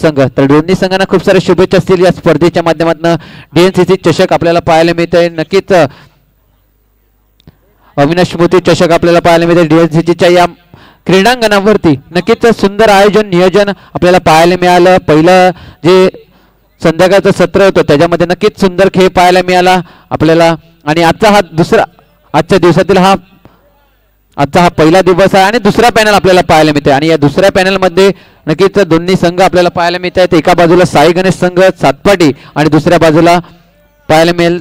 संघ. तर दोन्ही संघांना खूप सारे शुभेच्छा असतील या स्पर्धेच्या माध्यमातून. डीएनसीसी चषक आपल्याला पाहायला मिळतंय. नक्कीच अविनाश मोती चषक आपल्याला पाहायला मिळते डीएनसीसीच्या या क्रीडांगणावरती. नक्कीच सुंदर आयोजन नियोजन आपल्याला पाहायला मिळालं. पहिलं जे संध्याकाळचं सत्र होतं त्याच्यामध्ये नक्कीच सुंदर खेळ पाहायला मिळाला आपल्याला. आणि आजच्या दिवसातील आजचा हा पहिला दिवस आहे आणि दुसरा पॅनल आपल्याला पाहायला मिळते. आणि या दुसऱ्या पॅनलमध्ये नक्कीच दोन्ही संघ आपल्याला पाहायला मिळत आहेत. एका बाजूला साई गणेश संघ सातपाटी आणि दुसऱ्या बाजूला पाहायला मिळेल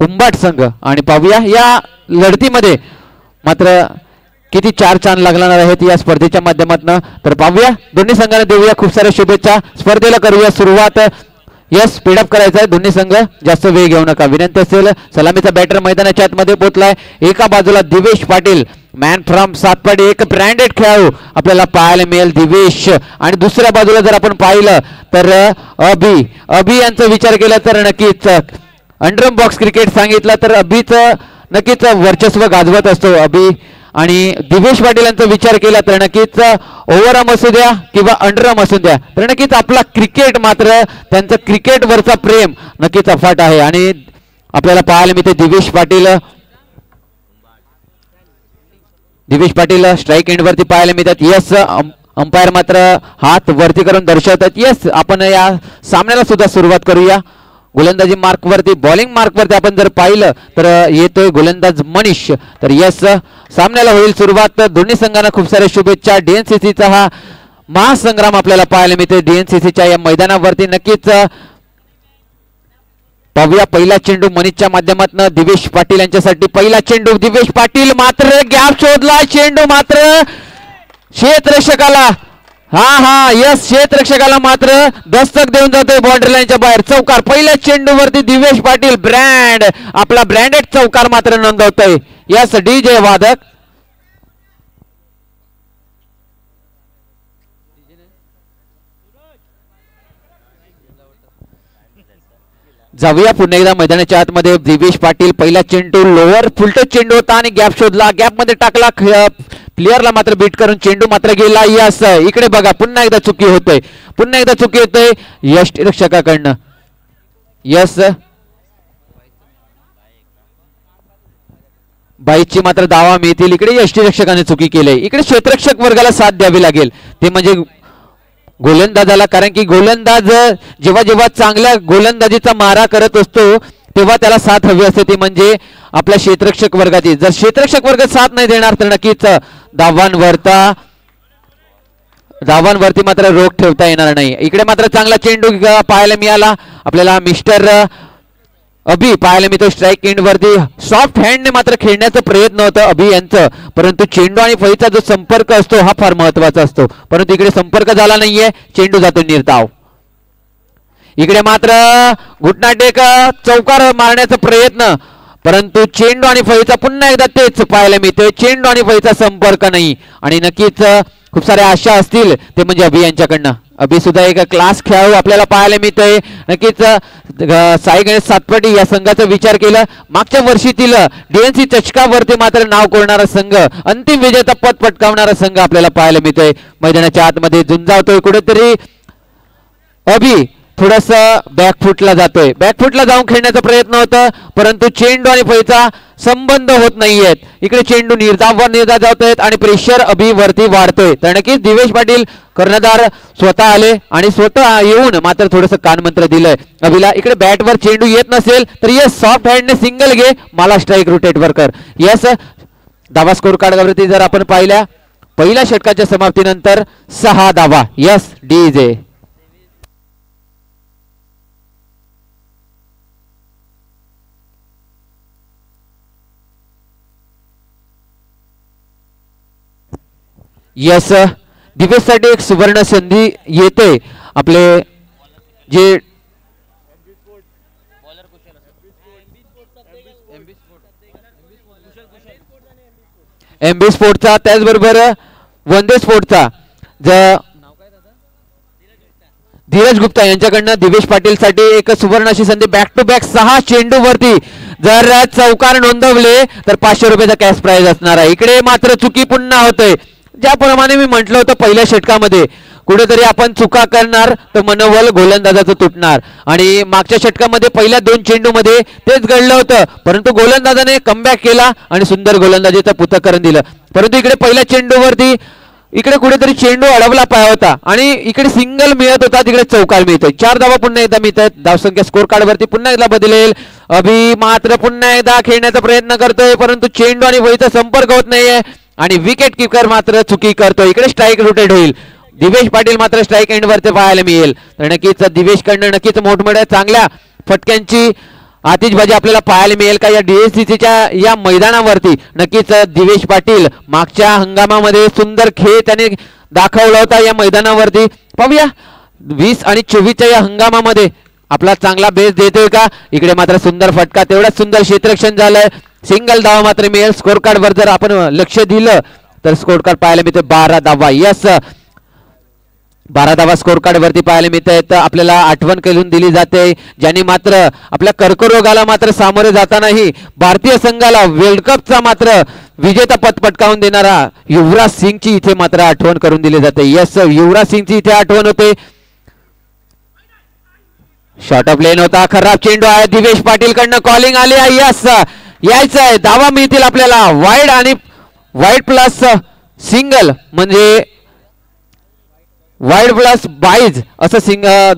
उंबाट संघ. आणि पाहूया या लढतीमध्ये मात्र किती चार चांद लागणार आहेत या स्पर्धेच्या माध्यमातून. तर पाहूया दोन्ही संघांना देऊया खूप साऱ्या शुभेच्छा. स्पर्धेला करूया सुरुवात. यस स्पीडअप करायचं आहे दोन्ही संघ, जास्त वेळ घेऊ नका विनंती असेल. सलामीचा बॅटर मैदानाच्या आतमध्ये पोहोचलाय. एका बाजूला दिवेश पाटील मॅन फ्रॉम सातपाडी, एक ब्रँडेड खेळाडू आपल्याला पाहायला मिळेल दिवेश. आणि दुसऱ्या बाजूला जर आपण पाहिलं तर अभि यांचा विचार केला तर नक्कीच अंडरम बॉक्स क्रिकेट सांगितलं तर अभिचं नक्कीच वर्चस्व गाजवत असतो अभि. आणि दिवेश पाटील यांचा विचार केला तर नक्कीच ओव्हरआर्म असू द्या किंवा अंडरआर्म असू द्या तर नक्कीच आपला क्रिकेट मात्र त्यांचं क्रिकेटवरचा प्रेम नक्कीच अफाट आहे. आणि आपल्याला पाहायला मिळते दिवेश पाटील स्ट्राईक एंडवरती पाहायला मिळतात. यस अंपायर मात्र हात वरती करून दर्शवतात. यस आपण या सामन्याला सुद्धा सुरुवात करूया. गोलंदाजी मार्कवरती बॉलिंग मार्कवरती आपण जर पाहिलं तर येतोय गोलंदाज मनीष. तर यस सामन्याला होईल सुरुवात. दोन्ही संघांना खूप साऱ्या शुभेच्छा. डीएनसीसीचा हा महासंग्राम आपल्याला पाहायला मिळते डीएनसीसीच्या या मैदानावरती. नक्कीच पाहूया पहिला चेंडू मनीषच्या माध्यमातून दिवेश पाटील यांच्यासाठी. पहिला चेंडू दिवेश पाटील मात्र गॅप शोधला. चेंडू मात्र क्षेत्ररक्षकाला यस क्षेत्ररक्षकाला मात्र दस्तक देऊन जातोय बाउंड्री लाईनच्या बाहेर. चौकार पहिल्या चेंडूवरती दिवेश पाटील ब्रँड आपला ब्रँडेड चौकार मात्र नोंदवतोय. यस डीजे वादक जाऊया पुन्हा एकदा मैदानाच्या आतमध्ये. दिवेश पाटील पहिला चेंडू लोअर फुलटच चेंडू होता आणि गॅप शोधला, गॅप मध्ये टाकला, प्लेअरला मात्र बीट करून चेंडू मात्र गेला. यस इकडे बघा पुन्हा एकदा चुकी होतोय यष्टिरक्षकाकडनं. यस बाईची मात्र दावा मिळतील. इकडे यष्टिरक्षकाने चुकी केली. इकडे क्षेत्ररक्षक वर्गाला साथ द्यावी लागेल ते म्हणजे गोलंदाजाला. कारण की गोलंदाज जेव्हा चांगल्या गोलंदाजीचा मारा करत असतो तेव्हा त्याला साथ हवी असते ती म्हणजे आपल्या क्षेत्ररक्षक वर्गाची. जर क्षेत्ररक्षक वर्ग साथ नाही देणार तर नक्कीच धावांवरती मात्र रोख ठेवता येणार नाही. इकडे मात्र चांगला चेंडू पाहायला मिळाला आपल्याला. मिस्टर अभि पाहायला मिळतो स्ट्राईक एंड वरती. सॉफ्ट हँडने मात्र खेळण्याचा प्रयत्न होता अभि यांचं, परंतु चेंडू आणि फळीचा जो संपर्क असतो हा फार महत्वाचा असतो. परंतु इकडे संपर्क झाला नाहीये. चेंडू जातो निर्धाव. इकडे मात्र घुटनाटेक चौकार मारण्याचा प्रयत्न, परंतु चेंडू आणि फळीचा पुन्हा एकदा तेच पाहायला मिळते. चेंडू आणि फळीचा संपर्क नाही. आणि नक्कीच खूप साऱ्या आशा असतील ते म्हणजे अभि यांच्याकडनं. अभि सुद्धा एक क्लास खेळाडू आपल्याला पाहायला मिळतोय. नक्कीच साई गणेश सातपाटी या संघाचा विचार केला. मागच्या वर्षीतील डीएनसी चषकावरती मात्र नाव कोरणारा संघ, अंतिम विजेता पद पटकावणारा संघ आपल्याला पाहायला मिळतोय. मैदानाच्या आतमध्ये झुंजावतोय कुठेतरी अभि. थोडस बॅकफुटला जातोय. बॅकफुटला जाऊन खेळण्याचा प्रयत्न होता परंतु चेंडू आणि फळीचा संबंध होत नाहीयेत. इकडे चेंडू निर्धाव जातोय आणि प्रेशर अभि वरती वाढतोय. तर नक्कीच दिवेश पाटील कर्णधार स्वतः आले आणि स्वतः येऊन मात्र थोडस कानमंत्र दिलंय अभिला. इकडे बॅटवर चेंडू येत नसेल तर यस सॉफ्ट हँडने सिंगल घे, मला स्ट्राईक रोटेट वर कर. यस धावा स्कोर कार्डवरती जर आपण पाहिल्या पहिल्या षटकाच्या समाप्तीनंतर 6 धावा. यस डीजे यस दिवेशसाठी एक सुवर्ण संधी येते. आपले जे एमबी स्पोर्टचा त्याचबरोबर वंदे स्पोर्टचा धीरज गुप्ता यांच्याकडनं दिवेश पाटील साठी एक सुवर्ण अशी संधी. बॅक टू बॅक 6 चेंडू वरती जर चौकार नोंदवले तर 500 रुपयाचा कॅश प्राइज असणार आहे. इकडे मात्र चुकी पुन्हा होते. ज्याप्रमाणे मी म्हटलं होतं पहिल्या षटकामध्ये कुठेतरी आपण चुका करणार तर मनोबल गोलंदाजाचं तुटणार आणि मागच्या षटकामध्ये पहिल्या 2 चेंडूमध्ये तेच घडलं होतं परंतु गोलंदाजाने कमबॅक केला आणि सुंदर गोलंदाजीचं पृथक्करण दिलं परंतु इकडे पहिल्या चेंडूवरती इकडे कुठेतरी चेंडू अडवला पाया होता आणि इकडे सिंगल मिळत होता तिकडे चौकार मिळतोय 4 धावा पुन्हा एकदा मिळतात धावसंख्या स्कोर कार्ड वरती पुन्हा एकदा बदलेल अभि मात्र पुन्हा एकदा खेळण्याचा प्रयत्न करतोय परंतु चेंडू आणि वळीचा संपर्क होत नाहीये आणि विकेट किपर मात्र चुकी करतोय इकडे स्ट्राईक रोटेट होईल दिवेश पाटील मात्र स्ट्राईक एंड वरती पाहायला मिळेल तर नक्कीच दिवेश कडनं नक्कीच मोठमोठ्या चांगल्या फटक्यांची आतिषबाजी आपल्याला पाहायला मिळेल का या डीएससीसीच्या या मैदानावरती नक्कीच दिवेश पाटील मागच्या हंगामामध्ये सुंदर खेळ त्याने दाखवला होता या मैदानावरती पाहूया 20 आणि 24च्या या हंगामामध्ये आपला चांगला बेस देतोय का इकडे मात्र सुंदर फटका तेवढाच सुंदर क्षेत्ररक्षण झालंय सिंगल धावा मात्र मिळेल स्कोर कार्ड वर जर आपण लक्ष दिलं तर स्कोर कार्ड पाहायला मिळते 12 धावा यस 12 धावा स्कोर कार्ड वरती पाहायला मिळत आहेत आपल्याला आठवण करून दिली जाते ज्यांनी मात्र आपल्या कर्करोगाला मात्र सामोरे जातानाही भारतीय संघाला वर्ल्ड कपचा मात्र विजेता पद पटकावून देणारा युवराज सिंगची इथे मात्र आठवण करून दिली जाते यस युवराज सिंगची इथे आठवण होते शॉर्ट ऑफ लेन होता खराब चेंडू आहे दिवेश पाटील कडनं कॉलिंग आली आहे यस यायचं आहे धावा मिळतील आपल्याला वाईड आणि वाईड प्लस सिंगल म्हणजे वाईड प्लस 22 असं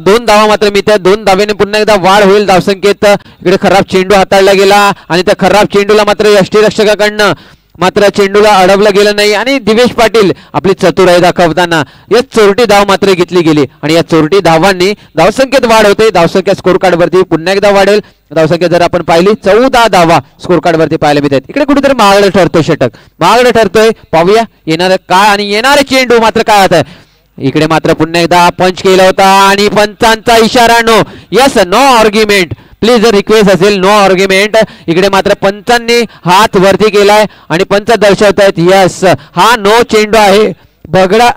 2 धावा मात्र मिळतात 2 धावेने पुन्हा एकदा वाढ होईल धावसंख्येत इकडे खराब चेंडू हाताळला गेला आणि त्या खराब चेंडूला मात्र यष्टीरक्षकाकडनं मात्र चेंडूला अडवलं गेलं नाही आणि दिवेश पाटील आपली चतुराई दाखवताना या चोरटी धाव मात्र घेतली गेली आणि या चोरटी धावांनी धावसंख्येत वाढ होते धावसंख्या स्कोर कार्ड वरती पुन्हा एकदा वाढेल धावसंख्या जर आपण पाहिली 14 धावा स्कोर कार्ड वरती पाहायला मिळतात इकडे कुठेतरी महागडं ठरतोय षटक महागडं ठरतोय पाहूया येणारं काय आणि येणारे चेंडू मात्र काय होत आहे इकडे मात्र पुन्हा एकदा पंच केला होता आणि पंचांचा इशारा no yes no argument please request असेल नो आर्ग्युमेंट इकडे मात्र पंचांनी हात वरती केलाय आणि पंच दर्शवतायत यस हा नो चेंडू आहे बगडा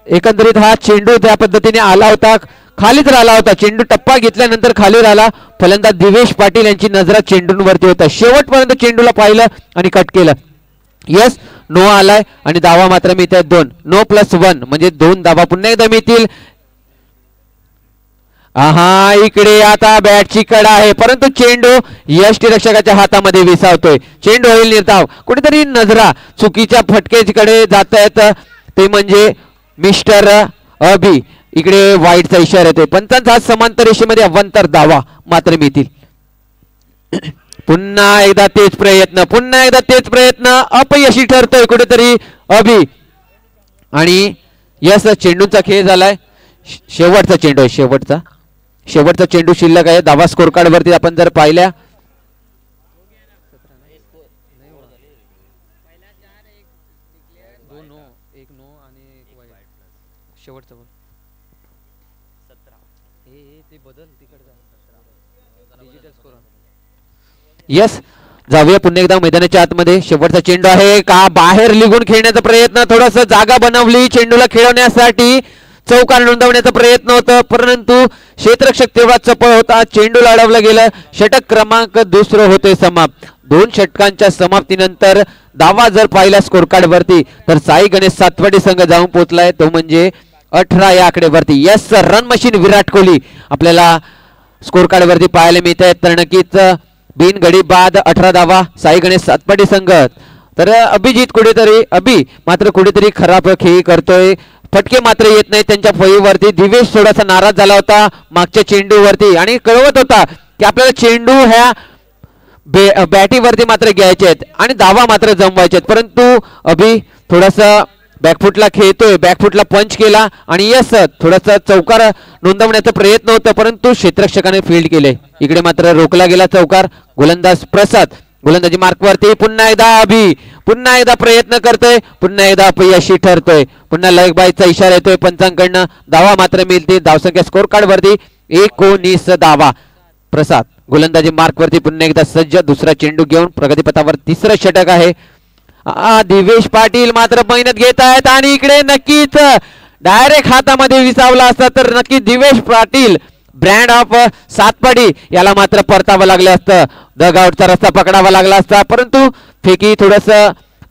एकंदरीत हा चेंडू त्या पद्धतीने आला होता खालीच राहिला होता चेंडू टप्पा घेतल्यानंतर खाली राहिला फलंदाज दिवेश पाटील यांची नजर चेंडूंवरती होता शेवटपर्यंत चेंडूला पाहिलं आणि कट केलं यस नो आलाय आणि धावा मात्र मिळतात 2 नो प्लस 1 म्हणजे 2 धावा पुन्हा एकदा मिळतील हा इकडे आता बॅटची कडा आहे परंतु चेंडू यष्टीरक्षकाच्या हातामध्ये विसावतोय चेंडू होईल निर्धाव कुठेतरी नजरा चुकीच्या फटकेकडे जात आहेत ते म्हणजे मिस्टर अभि इकडे वाईटचा इशारा येतोय पंचांचा हात समांतर रेषेमध्ये अवांतर धावा मात्र मिळतील पुन्हा एकदा तेच प्रयत्न अपयशी ठरतोय कुठेतरी अभि आणि यस चेंडूचा खेळ झालाय शेवटचा चेंडू आहे शेवटचा चेंडू शिल्लक आहे धावा स्कोर कार्ड वरती आपण जर पाहिल्या यस जाऊया पुन्हा एकदा मैदानाच्या आतमध्ये शेवटचा चेंडू आहे का बाहेर निघून खेळण्याचा प्रयत्न थोडस जागा बनवली चेंडूला खेळवण्यासाठी चौकार नोंदवण्याचा प्रयत्न होता परंतु क्षेत्ररक्षक तेवढा चपळ होता चेंडूला अडवलं गेलं षटक क्रमांक दुसरं होते समाप्त 2 षटकांच्या समाप्तीनंतर धावा जर पाहिला स्कोर कार्ड वरती तर साई गणेश सातवडी संघ जाऊन पोहोचलाय तो म्हणजे 18 या आकडेवरती yes run machine Virat Kohli आपल्याला स्कोर कार्ड वरती पाहायला मिळत आहेत तर नक्कीच बिन गडी बाद 18 धावा साई गणेश सातपाटी संघ तर अभि मात्र कुठेतरी खराब खेळ करतोय फटके मात्र येत नाही त्यांच्या फळीवरती दिवेश थोडासा नाराज झाला होता मागच्या चेंडूवरती आणि कळवत होता की आपल्याला चेंडू ह्या बॅटीवरती मात्र घ्यायचे आहेत आणि धावा मात्र जमवायचे आहेत परंतु अभि थोडासा बॅकफुटला खेळतोय बॅकफुटला पंच केला आणि यस थोडासा चौकार नोंदवण्याचा प्रयत्न होता परंतु क्षेत्ररक्षकाने फील्ड केले इकडे मात्र रोखला गेला चौकार गोलंदाज प्रसाद गोलंदाजी मार्कवरती पुन्हा एकदा अभि पुन्हा एकदा प्रयत्न करतोय पुन्हा एकदा अपयशी ठरतोय पुन्हा लेग बायचा इशारा येतोय पंचांकडनं धावा मात्र मिळते धावसंख्या स्कोर कार्ड वरती 19 धावा प्रसाद गोलंदाजी मार्कवरती पुन्हा एकदा सज्ज दुसरा चेंडू घेऊन प्रगतीपथावर तिसरं षटक आहे दिवेश पाटील मात्र मेहनत घेत आहेत आणि इकडे नक्कीच डायरेक्ट हातामध्ये विसावला असता तर नक्की दिवेश पाटील ब्रँड ऑफ सातपाडी याला मात्र परतावं लागलं असतं डगआउटचा रस्ता पकडावा लागला असता परंतु फेकी थोडस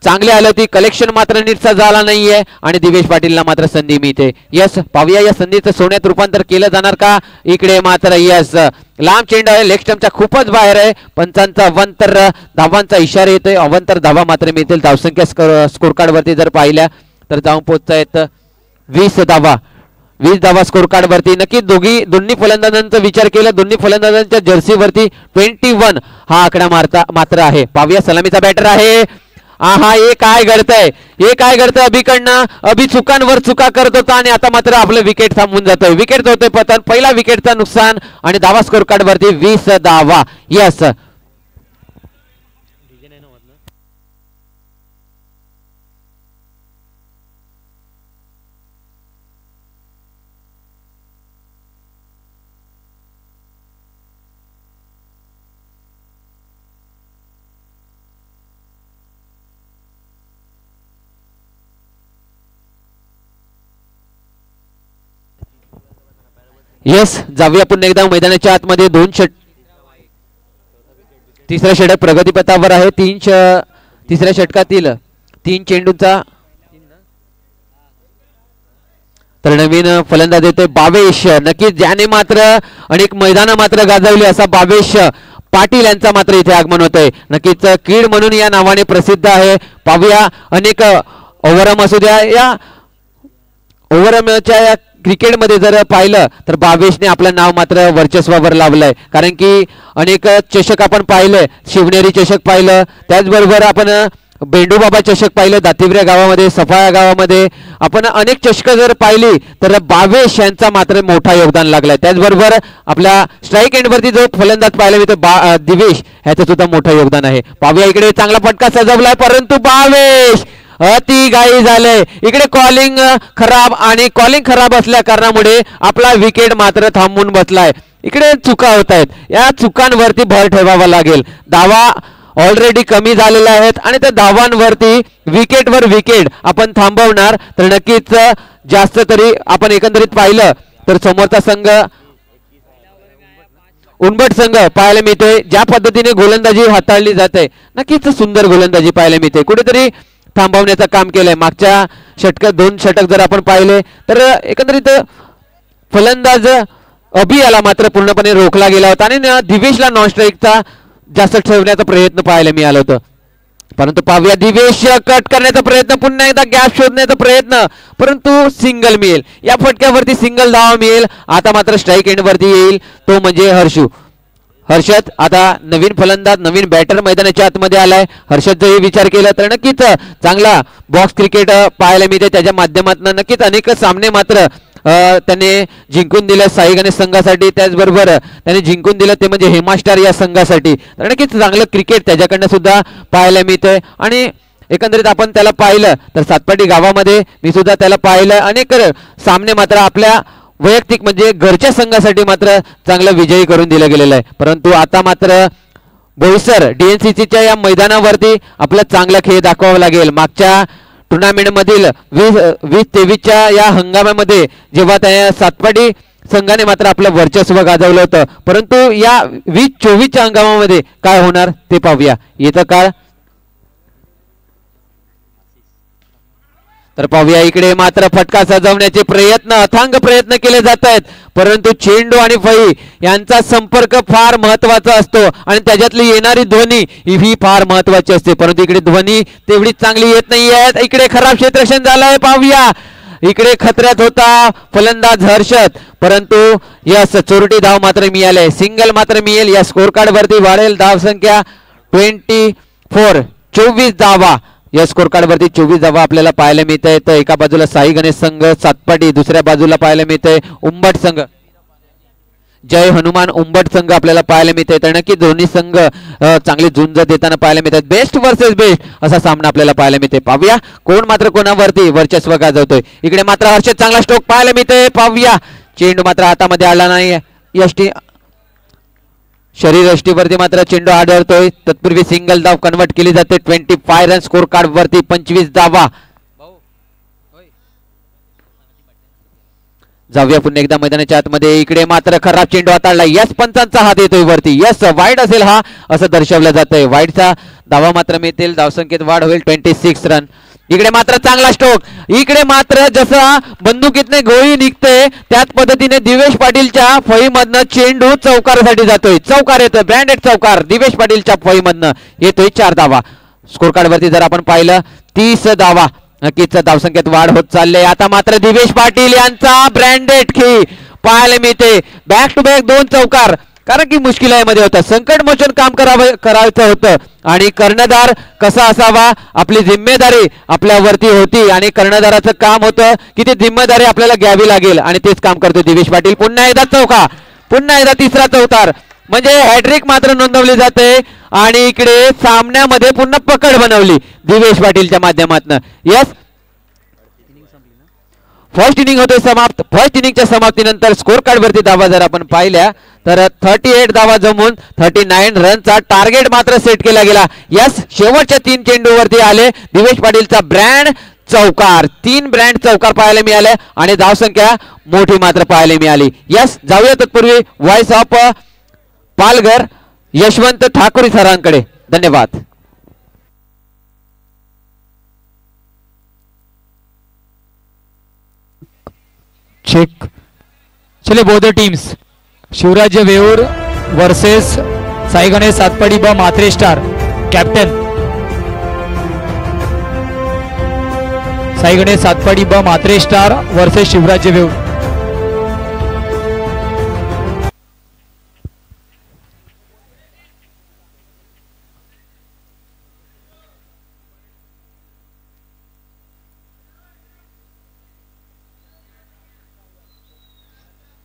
चांगली आली होती, कलेक्शन मात्र नीटचा झाला नाहीये आणि दिवेश पाटीलला मात्र संधी मिळते. यस, पाहूया या संधीचं सोन्यात रूपांतर केलं जाणार का. इकडे मात्र यस, लांब चेंडू आहे, लेग स्टंपच्या खूपच बाहेर आहे. पंचांचा अवंतर धावांचा इशारा येतोय. अवंतर धावा मात्र मिळतील. धावसंख्या स्कोर कार्ड वरती जर पाहिल्या तर जाऊन पोहोचतायत 20 धावा. 20 धावा स्कोर कार्ड वरती. नक्की दोन्ही फलंदाजांचा विचार केला, दोन्ही फलंदाजांच्या जर्सी वरती 21 हा आकडा मात्र आहे. पाहूया सलामीचा बॅटर आहे. हा हे काय घडतंय, हे काय घडतंय अभिकडनं. अभि चुकांवर चुका करत होता आणि आता मात्र आपलं विकेट थांबून जातोय. विकेट होतोय पतन. पहिला विकेटचा नुकसान आणि धावा स्कोर कार्ड वरती 20 धावा. यस, यस, जाऊया पुन्हा एकदा मैदानाच्या आतमध्ये. तिसरा षटक प्रगतीपथावर आहे. तिसऱ्या षटकातील 3 चेंडूंचा तर नवीन फलंदाज येतोय बावेश. नक्कीच ज्याने मात्र अनेक मैदान मात्र गाजवली असा बावेश पाटील यांचा मात्र इथे आगमन होतंय. नक्कीच कीड म्हणून या नावाने प्रसिद्ध आहे. पाहूया अनेक ओव्हरम असू द्या, या ओव्हरमच्या या क्रिकेटमध्ये जर पाहिलं तर बावेशने आपलं नाव मात्र वर्चस्वावर लावलंय. कारण की अनेक चषक आपण पाहिले, शिवनेरी चषक पाहिलं, त्याचबरोबर आपण बेंडूबाबा चषक पाहिलं दातिवऱ्या गावामध्ये, सफाळा गावामध्ये. आपण अनेक चषक जर पाहिली तर बावेश यांचा मात्र मोठा योगदान लागलाय. त्याचबरोबर आपल्या स्ट्राईक एंडवरती जो फलंदाज पाहिला मिळतो दिवेश, ह्याचं सुद्धा मोठं योगदान आहे. पाहूया इकडे चांगला फटका सजवलाय, परंतु बावेश अति घाई झाले. इकडे कॉलिंग खराब असल्या कारणामुळे आपला विकेट मात्र थांबून बसलाय. इकडे चुका होत आहेत, या चुकांवरती भर ठेवावा लागेल. धावा ऑलरेडी कमी झालेल्या आहेत आणि त्या धावांवरती विकेटवर विकेट आपण थांबवणार तर नक्कीच जास्त तरी आपण एकंदरीत पाहिलं तर समोरचा संघ उनबट संघ पाहायला मिळतोय. ज्या पद्धतीने गोलंदाजी हाताळली जाते नक्कीच सुंदर गोलंदाजी पाहायला मिळते. कुठेतरी थांबवण्याचं काम केलंय. मागच्या षटकात 2 षटक जर आपण पाहिले तर एकंदरीत फलंदाज अभि याला मात्र पूर्णपणे रोखला गेला होता आणि दिवेशला नॉन स्ट्राईकचा जास्त ठेवण्याचा प्रयत्न पाहायला मिळाला होता. परंतु पाहूया दिवेश कट करण्याचा प्रयत्न, पुन्हा एकदा गॅप शोधण्याचा प्रयत्न, परंतु सिंगल मिळेल. या फटक्यावरती सिंगल धावा मिळेल. आता मात्र स्ट्राईक एंड वरती येईल तो म्हणजे हर्षद. आता नवीन फलंदाज नवीन बॅटर मैदानाच्या आतमध्ये आलाय. हर्षद जरी विचार केला तर नक्कीच चांगला बॉक्स क्रिकेट पाहायला मिळते. त्याच्या माध्यमातून नक्कीच अनेक सामने मात्र त्याने जिंकून दिले साई गणेश संघासाठी. त्याचबरोबर त्याने जिंकून दिलं ते म्हणजे हेमास्टार या संघासाठी. तर नक्कीच चांगलं क्रिकेट त्याच्याकडनं सुद्धा पाहायला मिळतंय. आणि एकंदरीत आपण त्याला पाहिलं तर सातपाटी गावामध्ये मी सुद्धा त्याला पाहिलं. अनेक सामने मात्र आपल्या वैयक्तिक म्हणजे घरच्या संघासाठी मात्र चांगलं विजयी करून दिलं गेलेलं आहे. परंतु आता मात्र बोईसर DNCCच्या या मैदानावरती आपला चांगला खेळ दाखवावा लागेल. मागच्या टुर्नामेंट मधील 20-23च्या या हंगामामध्ये जेव्हा त्या सातपाटी संघाने मात्र आपलं वर्चस्व गाजवलं होतं, परंतु या 20-24च्या हंगामामध्ये काय होणार ते पाहूया. येतं काळ तर पाहूया. इकडे मात्र फटका सजवण्याचे प्रयत्न, अथांग प्रयत्न केले जात आहेत, परंतु चेंडू आणि फळी यांचा संपर्क फार महत्वाचा असतो आणि त्याच्यातली येणारी ध्वनी ही फार महत्वाची असते. परंतु इकडे ध्वनी तेवढी चांगली येत नाहीये. इकडे खराब क्षेत्ररक्षण झालंय. पाहूया इकडे खतऱ्यात होता फलंदाज हर्षद, परंतु यस चोरटी धाव मात्र मिळाले. सिंगल मात्र मिळेल. या स्कोर कार्ड वरती वाढेल धाव संख्या 24 धावा. या स्कोर कार्ड वरती 24 धावा आपल्याला पाहायला मिळत आहे. तर एका बाजूला साई गणेश संघ सातपाटी, दुसऱ्या बाजूला पाहायला मिळते उंबट संघ जय हनुमान उंबट संघ आपल्याला पाहायला मिळते. तर नक्की दोन्ही संघ चांगली झुंज देताना पाहायला मिळतात. बेस्ट वर्सेस बेस्ट असा सामना आपल्याला पाहायला मिळते. पाहूया कोण मात्र कोणावरती वर्चस्व गाजवतोय. इकडे मात्र हर्षद चांगला स्ट्रोक पाहायला मिळते. पाहूया चेंडू मात्र हातामध्ये आला नाही. यष्टी शरीर यष्टीवरती मात्र चेंडू आढळतोय. तत्पूर्वी सिंगल धाव कन्वर्ट केली जाते. 25 रन स्कोर कार्ड वरती 25 धावा. जाऊया पुन्हा एकदा मैदानाच्या आतमध्ये. इकडे मात्र खराब चेंडू हाताळला. यस पंचांचा हात येतोय वरती. यस वाईड असेल हा असं दर्शवलं जातंय. वाईडचा धावा मात्र मिळतील. धावसंख्येत वाढ होईल 26 रन. इकडे मात्र चांगला स्ट्रोक. इकडे मात्र जसा बंदुकीतने गोळी निघते त्याच पद्धतीने दिवेश पाटीलच्या फळीमधनं चेंडू चौकारासाठी जातोय. चौकार येतोय, ब्रँडेड चौकार दिवेश पाटीलच्या फळीमधनं येतोय. 4 धावा. स्कोर कार्ड वरती जर आपण पाहिलं 30 धावा. नक्कीच धावसंख्येत वाढ होत चालले. आता मात्र दिवेश पाटील यांचा ब्रँडेड खेळ पाहायला मिळते. बॅक टू बॅक 2 चौकार. कारण की मुश्किलामध्ये होतं, संकटमोचन काम करायचं होतं आणि कर्णधार कसा असावा आपली जिम्मेदारी आपल्यावरती होती आणि कर्णधाराचं काम होतं की ती जिम्मेदारी आपल्याला घ्यावी लागेल आणि तेच काम करतो दिवेश पाटील. पुन्हा एकदा चौका, पुन्हा एकदा तिसरा चौकार म्हणजे हॅट्रिक मात्र नोंदवली जाते आणि इकडे सामन्यामध्ये पुन्हा पकड बनवली दिवेश पाटीलच्या माध्यमातून. यस, फर्स्ट इनिंग होते समाप्त. फर्स्ट इनिंगच्या समाप्तीनंतर स्कोर कार्ड वरती धावा जर आपण पाहिल्या तर 38 धावा जमून 39 रनचा टार्गेट मात्र सेट केला गेला. यस, शेवटच्या 3 चेंडूवरती आले दिवेश पाटीलचा ब्रँड चौकार. 3 ब्रँड चौकार पाहायला मिळाले आणि धावसंख्या मोठी मात्र पाहायला मिळाली. यस, जाऊया तत्पूर्वी व्हॉइस ऑफ पालघर यशवंत ठाकूर सरांकडे. धन्यवाद. चेक. चले both teams. Shivrajya Veur versus Sai Ganesh Satpadi ब मात्रे स्टार. कॅप्टन साई गणेश सातपाडी ब मात्रे स्टार वर्सेस शिवराज्य वेऊर.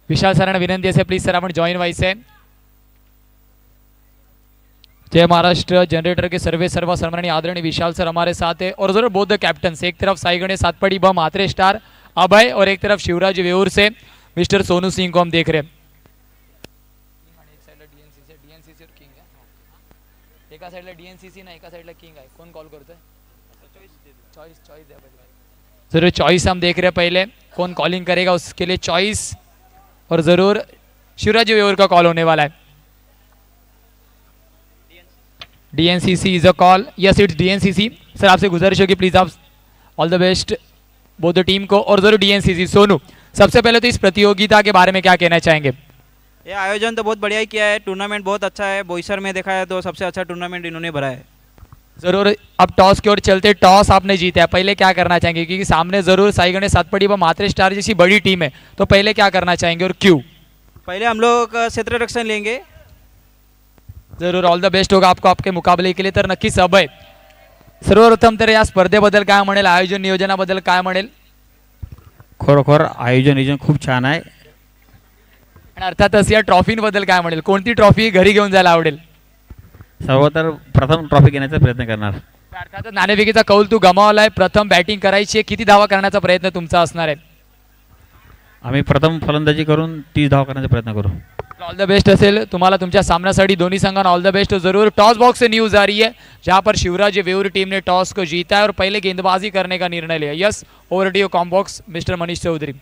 विशाल सरांना विनंती असेल प्लीज सर आपण जॉईन व्हायचे. जय महाराष्ट्र जनरेटर के सर्व सम्माननीय आदरणीय विशाल सर हमारे साथ है और जरूर बोथ द कैप्टन्स. एक तरफ साई गणेश सातपाड़ी ब मात्रे स्टार अभय और एक तरफ शिवराज वेऊर से मिस्टर सोनू सिंह को हम देख रहे हैं. एका साइडला डीएनसीसी ना एका साइडला किंग आहे. कोण कॉल करतोय? चॉइस द्या. जरूर चॉइस हम देख रहे हैं. पहले कौन कॉलिंग करेगा उसके लिए चॉइस और जरूर शिवराज वेऊर का कॉल होने वाला है. DNCC is a call. Yes it's DNCC. Sir आपसे गुजारिश होगी प्लीज आप all the best both the team को. और जरूर डीएनसीसी सोनू सबसे पहले तो इस प्रतियोगिता के बारे में क्या कहना चाहेंगे? ये आयोजन तो बहुत बढ़िया ही किया है. टूर्नामेंट बहुत अच्छा है. बोईसर में देखा है तो सबसे अच्छा टूर्नामेंट इन्होंने भरा है. जरूर अब टॉस की ओर चलते. टॉस आपने जीता है, पहले क्या करना चाहेंगे क्योंकि सामने जरूर साई गणेश सातपाड़ी व मात्रे स्टार जैसी बड़ी टीम है तो पहले क्या करना चाहेंगे और क्यों? पहले हम लोग क्षेत्र रक्षण लेंगे. जरूर ऑल द बेस्ट होगा आपको आपके मुकाबले के लिए. तर नक्कीच अभय सर्वप्रथम तर या स्पर्धेबद्दल काय म्हणेल, आयोजन नियोजनाबद्दल काय म्हणेल? खरोखर आयोजन खूप छान आहे आणि अर्थातच या ट्रॉफींबद्दल काय म्हणेल, कोणती ट्रॉफी घरी घेऊन जायला आवडेल? सर्व तर प्रथम ट्रॉफी घेण्याचा प्रयत्न करणार. अर्थातच नाणेफेकीचा कौल तू गमावलाय. प्रथम बॅटिंग करायची आहे, किती धावा करण्याचा प्रयत्न तुमचा असणार आहे? आम्ही प्रथम फलंदाजी करून 30 धावा करण्याचा प्रयत्न करू. ऑल द बेस्ट असेल तुम्हाला तुमच्या सामन्यासाठी दोन्ही संघांना ऑल द बेस्ट. जरूर टॉस बॉक्स से न्यूज आ रही है जहां पर शिवराज वेऊर टीम ने टॉस को जीता है और पहले गेंदबाजी करने का निर्णय लिया. Yes over to your com box mister Manish Chaudhary.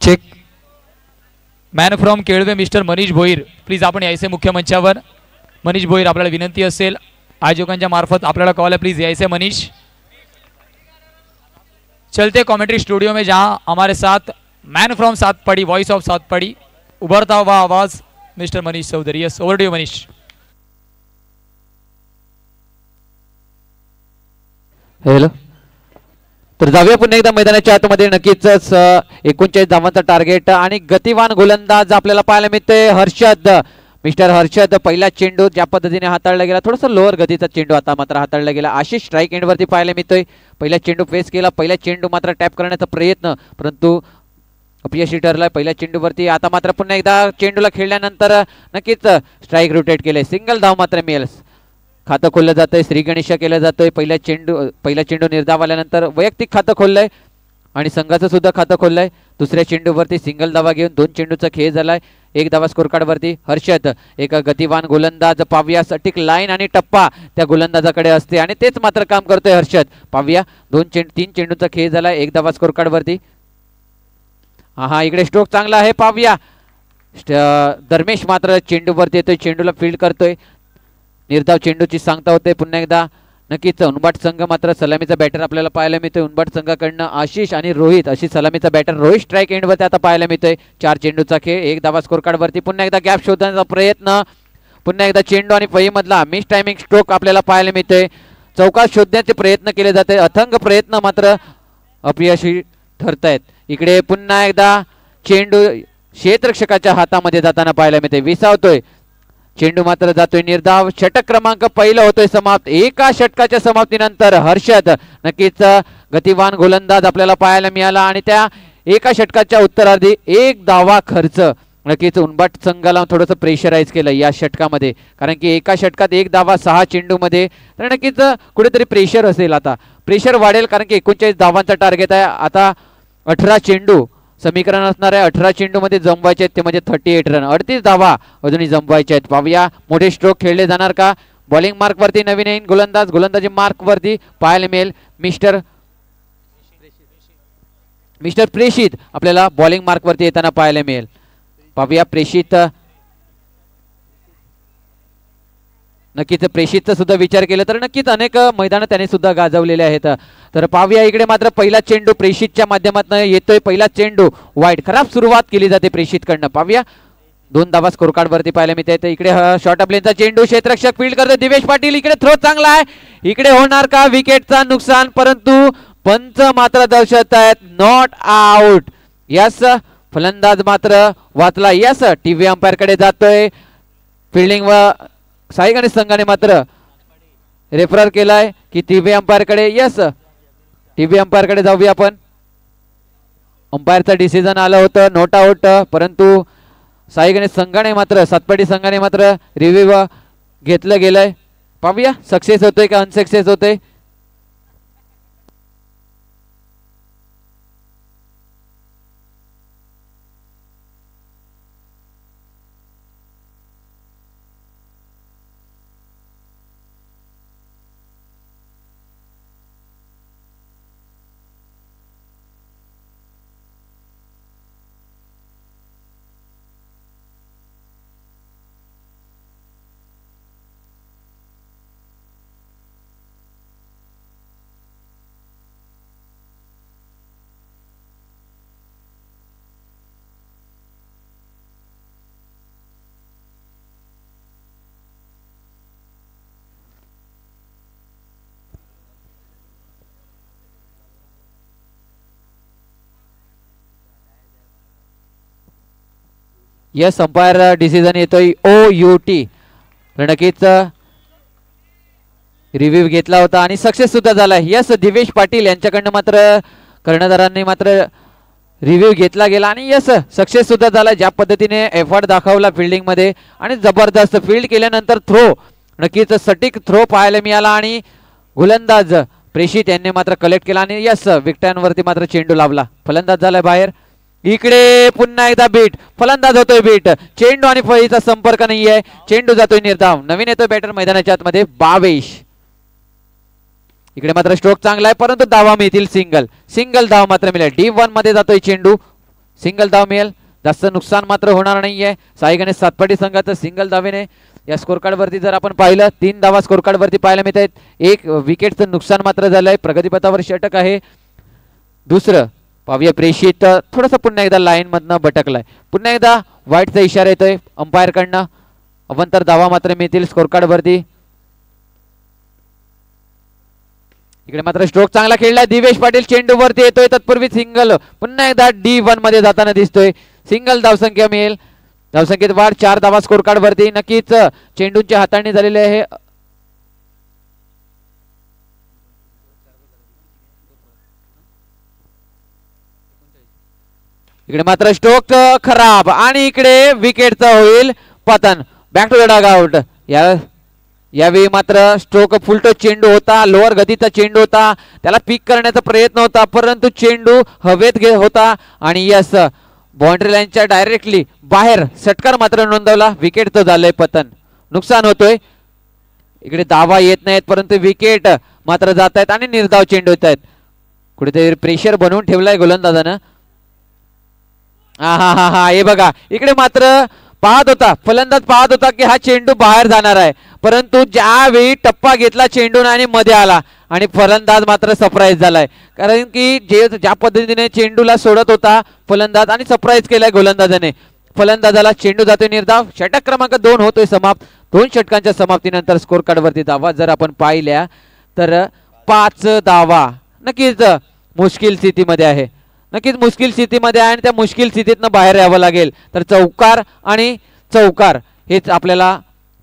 Check. Man from Kelve mister Manish Bhoir please आपण यायचे मुख्य मंचावर. मनीष भोईर आपल्याला विनंती असेल आयोजकांच्या मार्फत आपल्याला कॉल है प्लीज यायचे मनीष. चलते कमेंट्री स्टूडियो में जहां हमारे साथ man from Satpati voice of Satpati उभरता हुआ आवाज mister Manish Chaudhary. Yes over to you Manish. Hello. तर जाऊया पुन्हा एकदा मैदानाच्या आतमध्ये. नक्कीच 39 धावांचा टार्गेट आणि गतिवान गोलंदाज आपल्याला पाहायला मिळते हर्षद. मिस्टर हर्षद पहिला चेंडू ज्या पद्धतीने हाताळला गेला, थोडासा लोअर गतीचा चेंडू आता मात्र हाताळला गेला. आशिष स्ट्राईक एंड वरती पाहायला मिळतोय. पहिला चेंडू फेस केला, पहिला चेंडू मात्र टॅप करण्याचा प्रयत्न परंतु अपयशी ठरलाय पहिल्या चेंडूवरती. आता मात्र पुन्हा एकदा चेंडूला खेळल्यानंतर नक्कीच स्ट्राईक रोटेट केले. सिंगल धाव मात्र मिळेल. खातं खोललं जातंय. श्री गणेश केलं जातोय. पहिला चेंडू निर्धाव आल्यानंतर वैयक्तिक खातं खोललंय आणि संघाचं सुद्धा खातं खोललंय. दुसऱ्या चेंडूवरती सिंगल धावा घेऊन 2 चेंडूचा खेळ झालाय. 1 धावा स्कोर कार्ड वरती. हर्षद एक गतिवान गोलंदाज. पाव्या सटीक लाईन आणि टप्पा त्या गोलंदाजाकडे असते आणि तेच मात्र काम करतोय हर्षद. पाव्या 3 चेंडूचा खेळ झालाय. 1 धावा स्कोर कार्ड वरती. हा इकडे स्ट्रोक चांगला आहे. पाव्या धर्मेश मात्र चेंडूवरती येतोय. चेंडूला फील्ड करतोय. निर्धाव चेंडूची सांगता होते. पुन्हा एकदा नक्कीच उनबाट संघ मात्र सलामीचा बॅटर आपल्याला पाहायला मिळतोय. उनबाट संघाकडनं आशिष आणि रोहित अशी सलामीचा बॅटर. रोहित स्ट्राईक एंडवरती आता पाहायला मिळतोय. 4 चेंडूचा खेळ. 1 धावा स्कोर कार्ड वरती. पुन्हा एकदा गॅप शोधण्याचा प्रयत्न. पुन्हा एकदा चेंडू आणि फळीमधला मिस टायमिंग स्ट्रोक आपल्याला पाहायला मिळतोय. चौकात शोधण्याचे प्रयत्न केले जाते. अथंग प्रयत्न मात्र अपयशी ठरतायत. इकडे पुन्हा एकदा चेंडू क्षेत्ररक्षकाच्या हातामध्ये जाताना पाहायला मिळते. विसावतोय चेंडू मात्र जातोय निर्धाव. षटक क्रमांक पहिला होतोय समाप्त. एका षटकाच्या समाप्तीनंतर हर्षद नक्कीच गतिवान गोलंदाज आपल्याला पाहायला मिळाला आणि त्या एका षटकाच्या उत्तरार्धी 1 धावा खर्च. नक्कीच उनबाट संघाला थोडंसं प्रेशराईज केलं या षटकामध्ये, कारण की एका षटकात 1 धावा 6 चेंडूमध्ये. तर नक्कीच कुठेतरी प्रेशर असेल. आता प्रेशर वाढेल कारण की 39 धावांचा टार्गेट आहे. आता 18 चेंडू समीकरण असणार आहे. 18 चेंडूमध्ये जमवायचे आहेत ते म्हणजे 38 रन. 38 धावा अजूनही जमवायचे आहेत. पाहूया मोठे स्ट्रोक खेळले जाणार का. बॉलिंग मार्क वरती नवीन येईन गोलंदाजी मार्क वरती पाहायला मिळेल. मिस्टर प्रेषित आपल्याला बॉलिंग मार्क वरती येताना पाहायला मिळेल. पाहूया प्रेषित. नक्कीच प्रेषितचा सुद्धा विचार केला तर नक्कीच अनेक मैदान त्याने सुद्धा गाजवलेले आहेत. तर पाहूया इकडे मात्र पहिला चेंडू प्रेषितच्या माध्यमातून येतोय. पहिला चेंडू वाईट. खराब सुरुवात केली जाते प्रेषितकडनं. पाहूया 2 धावा स्कोर कार्ड वरती पाहायला मिळते. इकडे शॉर्ट प्लेनचा चेंडू क्षेत्ररक्षक फील्ड करतो दिवेश पाटील. इकडे थ्रो चांगला आहे. इकडे होणार का विकेटचा नुकसान, परंतु पंच मात्र दर्शवत आहेत नॉट आउट. यस फलंदाज मात्र वाचला. यस टीव्ही अंपायर कडे जातोय. फिल्डिंग व साई गणेश संघाने मात्र रेफर केलाय की टीव्ही अंपायर कडे. यस टीव्ही अंपायर कडे जाऊया आपण. अंपायरचं डिसिजन आलं होतं नॉट आउट, परंतु साई गणेश संघाने मात्र सातपाडी संघाने मात्र रिव्ह्यू घेतलं गेलंय. पाहूया सक्सेस होतोय का अनसक्सेस होतोय. यस अंपायर डिसिजन येतोय OUT. नक्कीच रिव्ह्यू घेतला होता आणि सक्सेस सुद्धा झाला. यस दिवेश पाटील यांच्याकडनं मात्र कर्णधारांनी मात्र रिव्ह्यू घेतला गेला आणि यस सक्सेस सुद्धा झाला. ज्या पद्धतीने एफर्ट दाखवला फिल्डिंग मध्ये आणि जबरदस्त फील्ड केल्यानंतर थ्रो नक्कीच सटीक थ्रो पाहायला मिळाला आणि गोलंदाज प्रेषित यांनी मात्र कलेक्ट केला आणि यस विकेटांवरती मात्र चेंडू लावला. फलंदाज झालाय बाहेर. इकडे पुन्हा एकदा बीट. फलंदाज होतोय बीट. चेंडू आणि फळीचा संपर्क नाहीये. चेंडू जातोय निर्धाव. नवीन येतोय बॅटर मैदानाच्या आतमध्ये 22. इकडे मात्र स्ट्रोक चांगला आहे परंतु धावा मिळतील. सिंगल धाव मात्र मिळेल. D1 मध्ये जातोय चेंडू. सिंगल धाव मिळेल. जास्त नुकसान मात्र होणार नाहीये. साई गणेश सातपाडी संघाचं सिंगल धावेने या स्कोर कार्ड वरती जर आपण पाहिलं 3 धावा स्कोर कार्ड वरती पाहायला मिळत आहेत. 1 विकेटचं नुकसान मात्र झालंय. प्रगतीपथावर षटक आहे. दुसरं पाहूया प्रेषित थोडंसं पुन्हा एकदा लाईन मधनं भटकलाय. पुन्हा एकदा व्हाईटचा इशारा येतोय अंपायर कडनं. अवंतर धावा मात्र मिळतील स्कोर कार्ड वरती. इकडे मात्र स्ट्रोक चांगला खेळलाय. दिवेश पाटील चेंडू वरती येतोय. तत्पूर्वी सिंगल पुन्हा एकदा D1 मध्ये जाताना दिसतोय. सिंगल धावसंख्या मिळेल. धावसंख्येत वाढ. 4 धावा स्कोर कार्ड वरती. नक्कीच चेंडूंची हाताळणी झालेली आहे. इकडे मात्र स्ट्रोक खराब आणि इकडे विकेटचा होईल पतन. Back to the dugout. या यावेळी मात्र स्ट्रोक फुलटो चेंडू होता, लोअर गतीचा चेंडू होता, त्याला पिक करण्याचा प्रयत्न होता, परंतु चेंडू हवेत होता आणि यस बाउंड्री लाईनच्या डायरेक्टली बाहेर षटकार मात्र नोंदवला. विकेटचं झालंय पतन, नुकसान होतोय. इकडे धावा येत नाहीत परंतु विकेट मात्र जात आहेत आणि निर्धाव चेंडू होत आहेत. कुठेतरी प्रेशर बनवून ठेवलाय गोलंदाजानं. हा हे बघा, इकडे मात्र पाहत होता फलंदाज, पाहत होता की हा चेंडू बाहेर जाणार आहे, परंतु ज्यावेळी टप्पा घेतला चेंडून आणि मध्ये आला आणि फलंदाज मात्र सरप्राईज झालाय. कारण की ज्या पद्धतीने चेंडूला सोडत होता फलंदाज आणि सरप्राईज केलाय गोलंदाजाने. फलंदाजाला चेंडू जातोय निर्धाव. षटक क्रमांक 2 होतोय समाप्त. 2 षटकांच्या समाप्तीनंतर स्कोर कार्ड वरती धावा जर आपण पाहिल्या तर 5 धावा. नक्कीच मुश्किल स्थितीमध्ये आहे, नक्कीच मुश्किल स्थितीमध्ये आहे आणि त्या मुश्किल स्थितीतनं बाहेर यावं लागेल. तर चौकार आणि चौकार हेच आपल्याला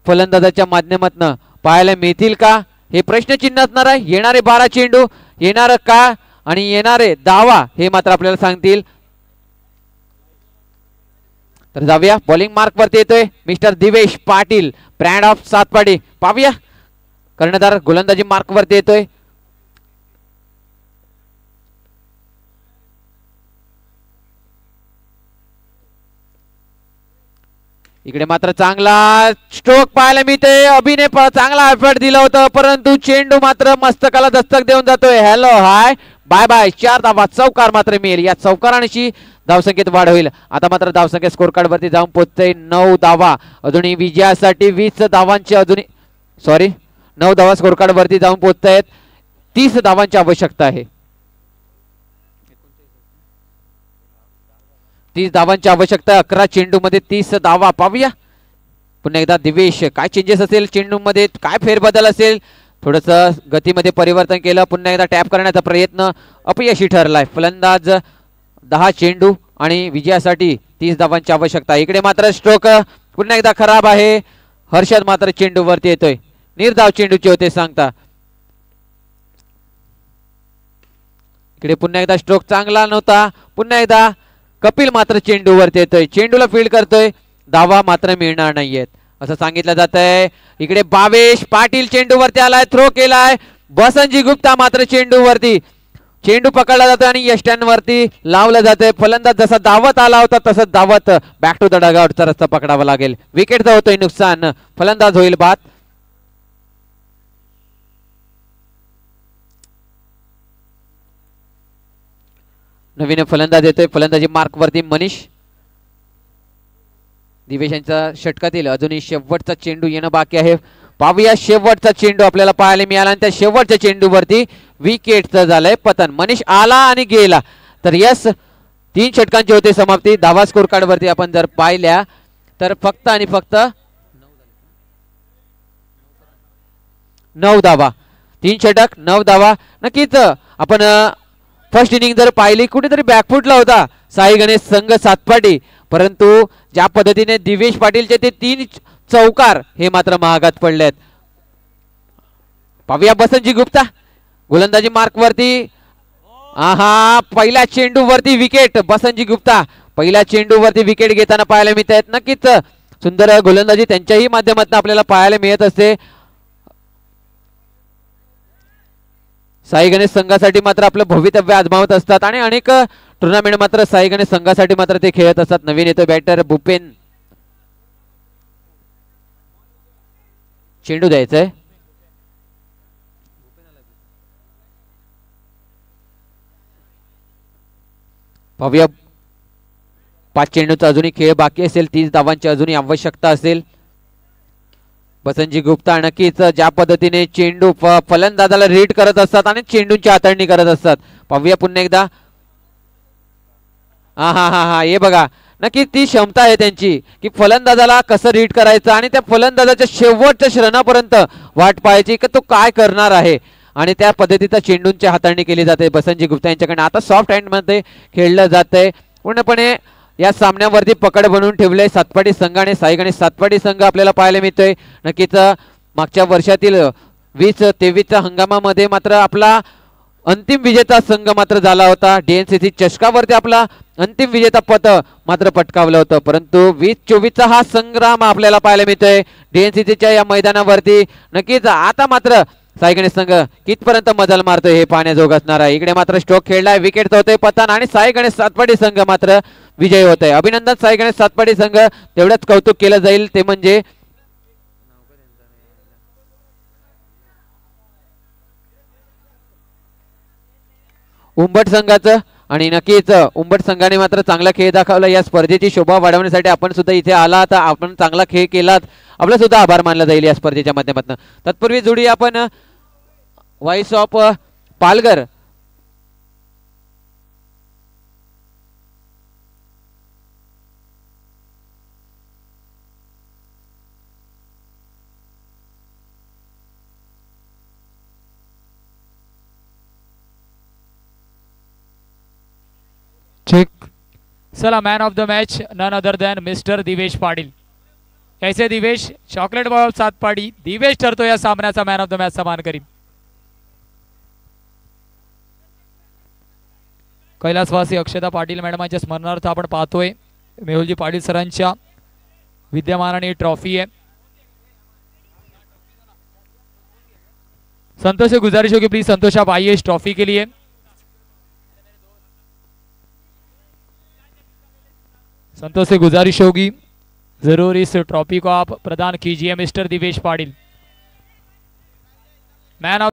फलंदाजाच्या माध्यमातून पाहायला मिळतील का, हे प्रश्नचिन्ह असणार आहे. येणारे 12 चेंडू, येणार का आणि येणारे धावा हे मात्र आपल्याला सांगतील. तर जाऊया बॉलिंग मार्क वरती येतोय mister Divesh Patil, brand of Satpadi. पाहूया कर्णधार गोलंदाजी मार्क वरती येतोय. इकडे मात्र चांगला स्ट्रोक पाहायला मिळते. अभिने चांगला एफर्ट दिला होता, परंतु चेंडू मात्र मस्तकाला दस्तक देऊन जातोय. Hello hi bye bye. 4 धावा, चौकार मात्र मिळेल. या चौकारांशी धावसंख्येत वाढ होईल. आता मात्र धावसंख्या स्कोर कार्ड वरती जाऊन पोहोचते 9 धावा. अजूनही विजयासाठी 20 धावांची 9 धावा स्कोर कार्ड वरती जाऊन पोहोचतायत. 30 धावांची आवश्यकता आहे. 30 धावांची आवश्यकता. 11 चेंडू मध्ये 30 धावा. पाहूया पुन्हा एकदा दिवेश, काय चेंजेस असेल चेंडू मध्ये, काय फेरबदल असेल. थोडस गतीमध्ये परिवर्तन केलं, पुन्हा एकदा टॅप करण्याचा प्रयत्न अपयशी ठरलाय. फलंदाज 10 चेंडू आणि विजयासाठी 30 धावांची आवश्यकता. इकडे मात्र स्ट्रोक पुन्हा एकदा खराब आहे. हर्षद मात्र चेंडू वरती येतोय. निर्धाव चेंडूचे होते सांगता. इकडे पुन्हा एकदा स्ट्रोक चांगला नव्हता. पुन्हा एकदा कपिल मात्र चेंडू वरती येतोय, चेंडूला फील्ड करतोय. धावा मात्र मिळणार नाहीयेत असं सांगितलं जात आहे. इकडे भावेश पाटील चेंडू वरती आलाय, थ्रो केलाय. बसंजी गुप्ता मात्र चेंडू वरती, चेंडू पकडला जातोय आणि यष्ट्यान वरती लावलं जातंय. फलंदाज जसा धावत आला होता तसंच धावत बॅक टू द डगआउटचा रस्ता पकडावा लागेल. विकेटचा होतोय नुकसान, फलंदाज होईल बाद. नवीन फलंदाज येतोय. फलंदाजी मार्क वरती मनीष. दिवेश यांच्या षटकातील अजूनही शेवटचा चेंडू येणं बाकी आहे. पाहूया शेवटचा चेंडू आपल्याला पाहायला मिळाला आणि त्या शेवटच्या चेंडूवरती विकेटचं झालंय पतन. मनीष आला आणि गेला. तर यस 3 षटकांची होते समाप्ती. धावा स्कोर कार्ड वरती आपण जर पाहिल्या तर फक्त आणि फक्त 9 धावा. 3 षटक 9 धावा. नक्कीच आपण फर्स्ट इनिंग जर पाहिली कुठेतरी बॅकफुटला होता साई गणेश संघ सातपाटी, परंतु ज्या पद्धतीने दिवेश पाटीलचे ते 3 चौकार हे मात्र महागात पडलेत. पाहूया बसंजी गुप्ता गोलंदाजी मार्क वरती. पहिल्या चेंडू वरती विकेट. बसंजी गुप्ता पहिल्या चेंडू वरती विकेट घेताना पाहायला मिळत आहेत. नक्कीच सुंदर गोलंदाजी त्यांच्याही माध्यमातून आपल्याला पाहायला मिळत असते. साई गणेश संघासाठी मात्र आपलं भवितव्य आजमावत असतात आणि अनेक टुर्नामेंट मात्र साई गणेश संघासाठी मात्र ते खेळत असतात. नवीन येतो बॅटर भूपेन. चेंडू द्यायचंय. पाहूया 5 चेंडूचा अजूनही खेळ बाकी असेल. 30 धावांची अजूनही आवश्यकता असेल. बसंजी गुप्ता नक्कीच ज्या पद्धतीने चेंडू फलंदाजाला रीड करत असतात आणि चेंडूंची हाताळणी करत असतात. पाहूया पुन्हा एकदा. हे बघा नक्कीच ती क्षमता आहे त्यांची की फलंदाजाला कसं रीड करायचं आणि त्या फलंदाजाच्या शेवटच्या क्षणापर्यंत वाट पाहायची की तो काय करणार आहे आणि त्या पद्धतीचा चेंडूंची हाताळणी केली जाते बसंजी गुप्ता यांच्याकडे. आता सॉफ्ट हँड मध्ये खेळलं जातंय. पूर्णपणे या सामन्यावरती पकड बनवून ठेवले सातपाटी संघ आणि साई गणेश सातपाटी संघ आपल्याला पाहायला मिळतोय. नक्कीच मागच्या वर्षातील 20-23च्या हंगामामध्ये मात्र आपला अंतिम विजेता संघ मात्र झाला होता. डीएनसीसी चषकावरती आपला अंतिम विजेता पद मात्र पटकावलं होतं. परंतु 2024चा हा संग्राम आपल्याला पाहायला मिळतोय डीएनसीसीच्या या मैदानावरती. नक्कीच आता मात्र साई गणेश संघ कितपर्यंत मजल मारतोय हे पाहण्याजोग असणार आहे. इकडे मात्र स्ट्रोक खेळलाय, विकेट होतोय पतन आणि साई गणेश सातपाडी संघ मात्र विजयी होत आहे. अभिनंदन साई गणेश सातपाडी संघ. तेवढंच कौतुक केलं जाईल ते म्हणजे उंबट संघाचं. आणि नक्कीच उंबट संघाने मात्र चांगला खेळ दाखवला. या स्पर्धेची शोभा वाढवण्यासाठी आपण सुद्धा इथे आला, तर आपण चांगला खेळ केलात, आपला सुद्धा आभार मानला जाईल या स्पर्धेच्या माध्यमातून. तत्पूर्वी जोडी आपण व्हॉइस ऑफ पालघर चेक. चला man of the match none other than mister Divesh Patil. कैसे दिवेश, चॉकलेट बॉल सातपाडी. दिवेश ठरतो या सामन्याचा मॅन ऑफ द मॅच समान करीन. कैलासवासी अक्षता पाटील मॅडमांच्या स्मरणार्थ आपण पाहतोय मेहुलजी पाटील सरांच्या विद्यमानाने ट्रॉफी है. संतोष से गुजारिश होगी प्लीज संतोष आप आइए इस ट्रॉफी के लिए. संतोष से गुजारिश होगी जरूर इस ट्रॉफी को आप प्रदान कीजिए mister Divesh Patil. Man of